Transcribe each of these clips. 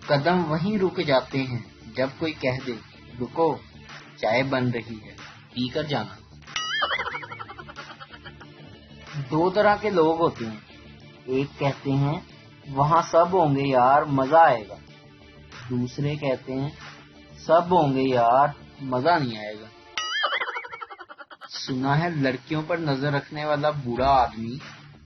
قدم وہیں رک جاتے ہیں جب کوئی کہہ دے رکو چائے بن رہی ہے پی کر جانا۔ دو طرح کے لوگ ہوتے ہیں، ایک کہتے ہیں وہاں سب ہوں گے یار مزہ آئے گا، دوسرے کہتے ہیں سب ہوں گے یار مزہ نہیں آئے گا۔ سنا ہے لڑکیوں پر نظر رکھنے والا بوڑھا آدمی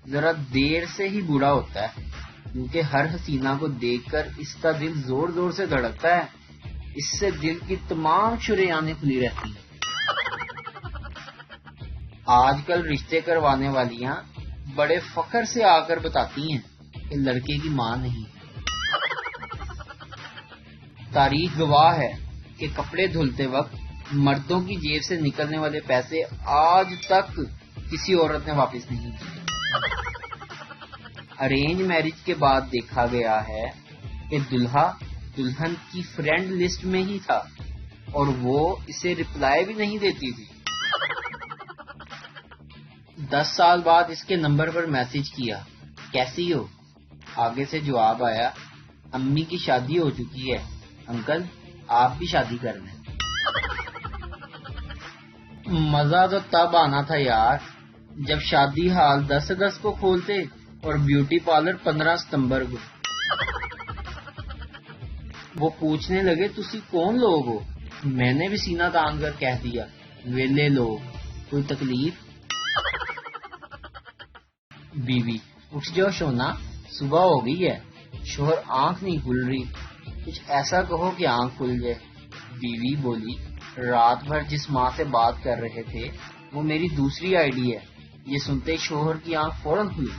ذرا دیر سے ہی بوڑھا ہوتا ہے، کیونکہ ہر حسینہ کو دیکھ کر اس کا دل زور زور سے دھڑکتا ہے، اس سے دل کی تمام شریانیں کھلی رہتی ہیں۔ آج کل رشتے کروانے والیاں بڑے فخر سے آ کر بتاتی ہیں کہ لڑکے کی ماں نہیں ہے۔ تاریخ گواہ ہے کہ کپڑے دھلتے وقت مردوں کی جیب سے نکلنے والے پیسے آج تک کسی عورت نے واپس نہیں کیے۔ ارینج میرج کے بعد دیکھا گیا ہے کہ دلہا دلہن کی فرینڈ لسٹ میں ہی تھا اور وہ اسے رپلائی بھی نہیں دیتی تھی۔ 10 سال بعد اس کے نمبر پر میسج کیا کیسی ہو؟ آگے سے جواب آیا امی کی شادی ہو چکی ہے انکل آپ بھی شادی کر لیں۔ مزہ تو تب آنا تھا یار جب شادی ہال 10 اگست کو کھولتے اور بیوٹی پارلر 15 ستمبر کو۔ وہ پوچھنے لگے تسی کون لوگ ہو؟ میں نے بھی سینہ تان کر کہہ دیا ویلے لوگ، کوئی تکلیف؟ بیوی اٹھ جاؤ شونا صبح ہو گئی ہے، شوہر آنکھ نہیں کھل رہی، کچھ ایسا کہو کہ آنکھ کھل جائے۔ بیوی بولی رات بھر جس ماں سے بات کر رہے تھے وہ میری دوسری آئی ڈی ہے۔ یہ سنتے شوہر کی آنکھ فوراً کھلی۔